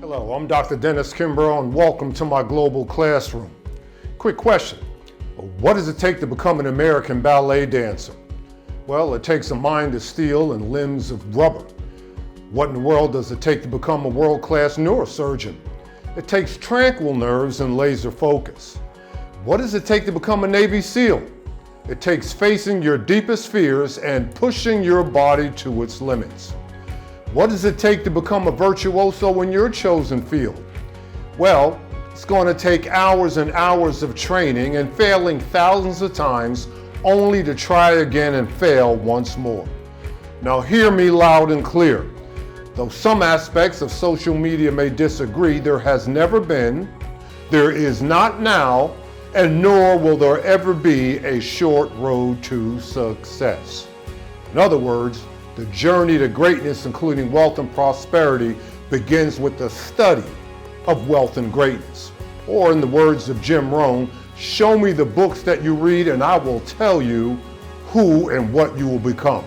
Hello, I'm Dr. Dennis Kimbro and welcome to my global classroom. Quick question, what does it take to become an American ballet dancer? Well, it takes a mind of steel and limbs of rubber. What in the world does it take to become a world-class neurosurgeon? It takes tranquil nerves and laser focus. What does it take to become a Navy SEAL? It takes facing your deepest fears and pushing your body to its limits. What does it take to become a virtuoso in your chosen field? Well, it's going to take hours and hours of training and failing thousands of times only to try again and fail once more. Now hear me loud and clear. Though some aspects of social media may disagree, there has never been, there is not now, and nor will there ever be a short road to success. In other words, the journey to greatness, including wealth and prosperity, begins with the study of wealth and greatness. Or in the words of Jim Rohn, show me the books that you read and I will tell you who and what you will become.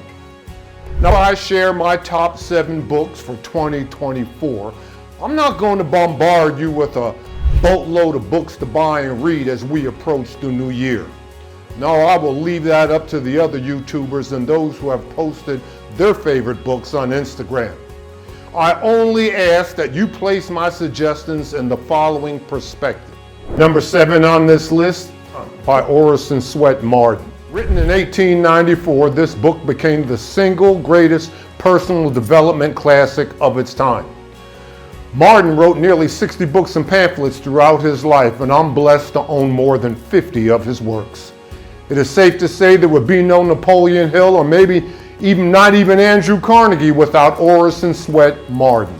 Now I share my top 7 books for 2024. I'm not going to bombard you with a boatload of books to buy and read as we approach the new year. No, I will leave that up to the other YouTubers and those who have posted their favorite books on Instagram. I only ask that you place my suggestions in the following perspective. Number 7 on this list, by Orison Swett Marden. Written in 1894, this book became the single greatest personal development classic of its time. Marden wrote nearly 60 books and pamphlets throughout his life, and I'm blessed to own more than 50 of his works. It is safe to say there would be no Napoleon Hill, or maybe not even Andrew Carnegie, without Orison Swett Marden.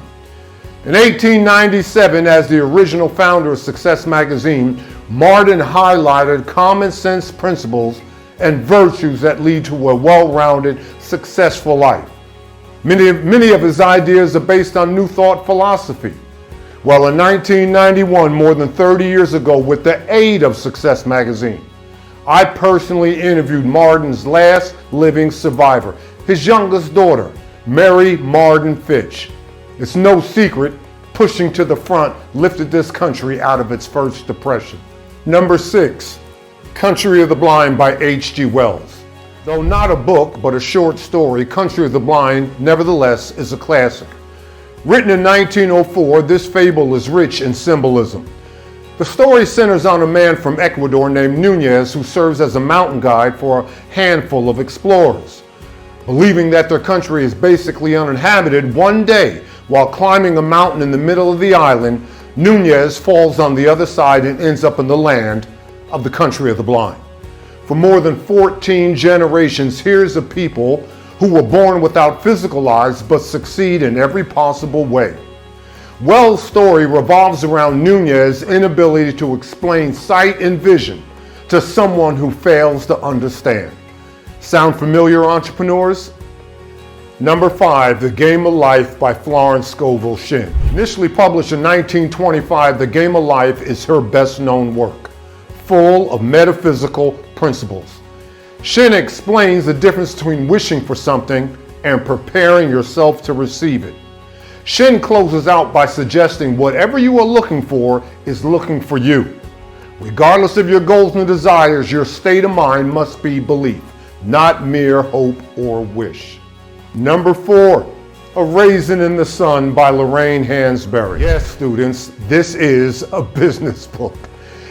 In 1897, as the original founder of Success magazine, Marden highlighted common sense principles and virtues that lead to a well-rounded, successful life. Many of his ideas are based on New Thought philosophy. Well, in 1991, more than 30 years ago, with the aid of Success magazine, I personally interviewed Marden's last living survivor, his youngest daughter, Mary Marden Fitch. It's no secret, pushing to the front lifted this country out of its first depression. Number 6, Country of the Blind by H.G. Wells. Though not a book, but a short story, Country of the Blind, nevertheless, is a classic. Written in 1904, this fable is rich in symbolism. The story centers on a man from Ecuador named Nunez who serves as a mountain guide for a handful of explorers. Believing that their country is basically uninhabited, one day, while climbing a mountain in the middle of the island, Nunez falls on the other side and ends up in the land of the country of the blind. For more than 14 generations, here's a people who were born without physical eyes but succeed in every possible way. Wells' story revolves around Nunez's inability to explain sight and vision to someone who fails to understand. Sound familiar, entrepreneurs? Number 5, The Game of Life by Florence Scovel Shinn. Initially published in 1925, The Game of Life is her best-known work, full of metaphysical principles. Shinn explains the difference between wishing for something and preparing yourself to receive it. Shinn closes out by suggesting whatever you are looking for is looking for you. Regardless of your goals and desires, your state of mind must be belief, not mere hope or wish. Number 4, A Raisin in the Sun by Lorraine Hansberry. Yes, students, this is a business book.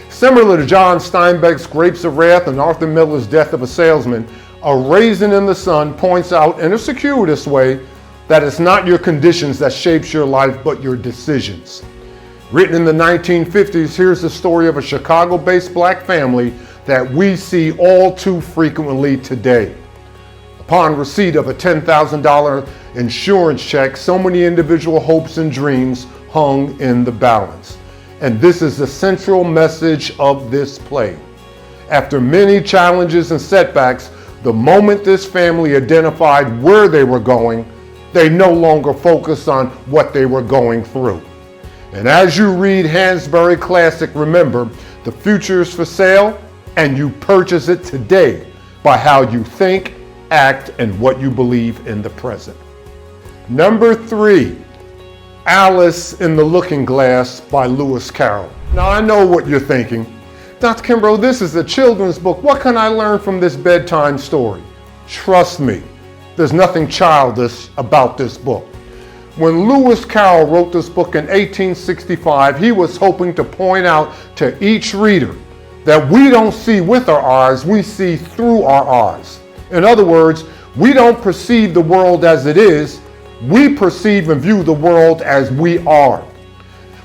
Similar to John Steinbeck's Grapes of Wrath and Arthur Miller's Death of a Salesman, A Raisin in the Sun points out in a circuitous way that it's not your conditions that shapes your life, but your decisions. Written in the 1950s, here's the story of a Chicago-based black family that we see all too frequently today. Upon receipt of a $10,000 insurance check, so many individual hopes and dreams hung in the balance. And this is the central message of this play. After many challenges and setbacks, the moment this family identified where they were going, they no longer focused on what they were going through. And as you read Hansberry Classic, remember, the future is for sale and you purchase it today by how you think, act, and what you believe in the present. Number 3, Alice in the Looking Glass by Lewis Carroll. Now I know what you're thinking. Dr. Kimbro, this is a children's book. What can I learn from this bedtime story? Trust me, there's nothing childish about this book. When Lewis Carroll wrote this book in 1865, he was hoping to point out to each reader that we don't see with our eyes, we see through our eyes. In other words, we don't perceive the world as it is, we perceive and view the world as we are.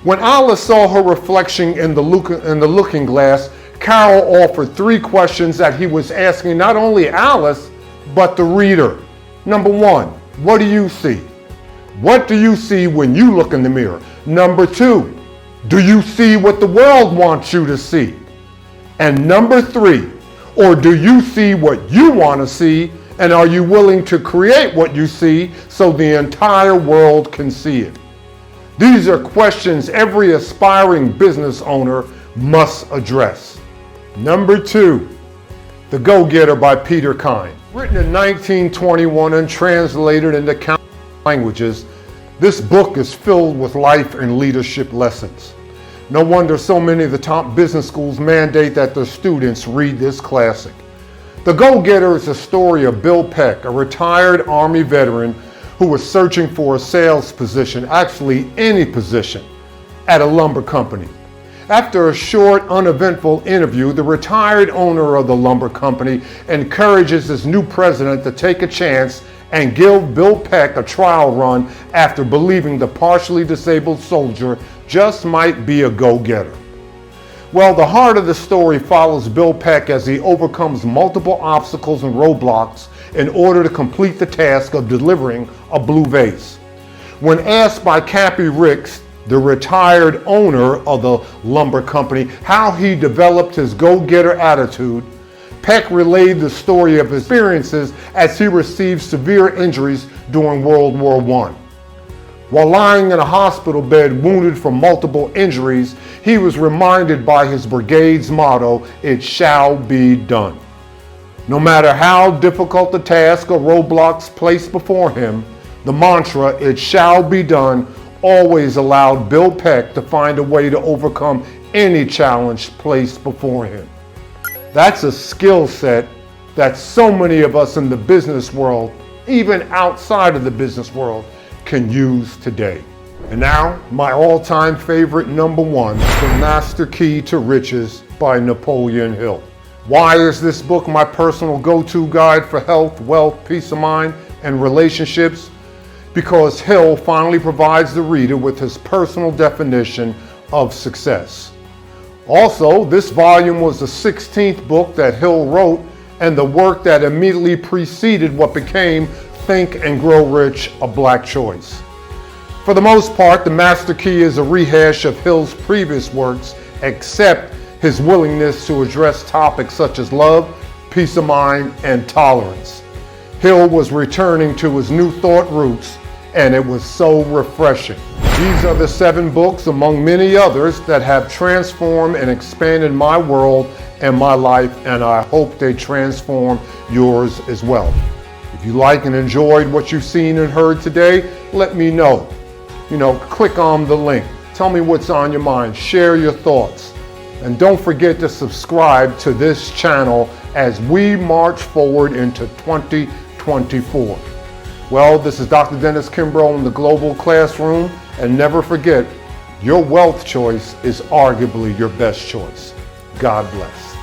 When Alice saw her reflection in the looking glass, Carroll offered 3 questions that he was asking not only Alice, but the reader. Number 1, what do you see? What do you see when you look in the mirror? Number 2, do you see what the world wants you to see? And number 3, or do you see what you want to see, and are you willing to create what you see so the entire world can see it? These are questions every aspiring business owner must address. Number 2, The Gogetter by Peter Kind. Written in 1921 and translated into countless languages, this book is filled with life and leadership lessons. No wonder so many of the top business schools mandate that their students read this classic. The Go-Getter is a story of Bill Peck, a retired Army veteran who was searching for a sales position, actually any position, at a lumber company. After a short, uneventful interview, the retired owner of the lumber company encourages his new president to take a chance and give Bill Peck a trial run after believing the partially disabled soldier just might be a go-getter. Well, the heart of the story follows Bill Peck as he overcomes multiple obstacles and roadblocks in order to complete the task of delivering a blue vase. When asked by Cappy Ricks, the retired owner of the lumber company, how he developed his go-getter attitude, Peck relayed the story of his experiences as he received severe injuries during World War I. While lying in a hospital bed wounded from multiple injuries, he was reminded by his brigade's motto, "It shall be done." No matter how difficult the task or roadblocks placed before him, the mantra, "It shall be done," always allowed Bill Peck to find a way to overcome any challenge placed before him. That's a skill set that so many of us in the business world, even outside of the business world, can use today. And now, my all-time favorite number 1, The Master Key to Riches by Napoleon Hill. Why is this book my personal go-to guide for health, wealth, peace of mind, and relationships? Because Hill finally provides the reader with his personal definition of success. Also, this volume was the 16th book that Hill wrote and the work that immediately preceded what became Think and Grow Rich, a Black Choice. For the most part, The Master Key is a rehash of Hill's previous works, except his willingness to address topics such as love, peace of mind, and tolerance. Hill was returning to his New Thought roots, and it was so refreshing. These are the 7 books, among many others, that have transformed and expanded my world and my life, and I hope they transform yours as well. If you like and enjoyed what you've seen and heard today, let me know. Click on the link. Tell me what's on your mind. Share your thoughts. And don't forget to subscribe to this channel as we march forward into 2024. Well, this is Dr. Dennis Kimbro in the Global Classroom. And never forget, your wealth choice is arguably your best choice. God bless.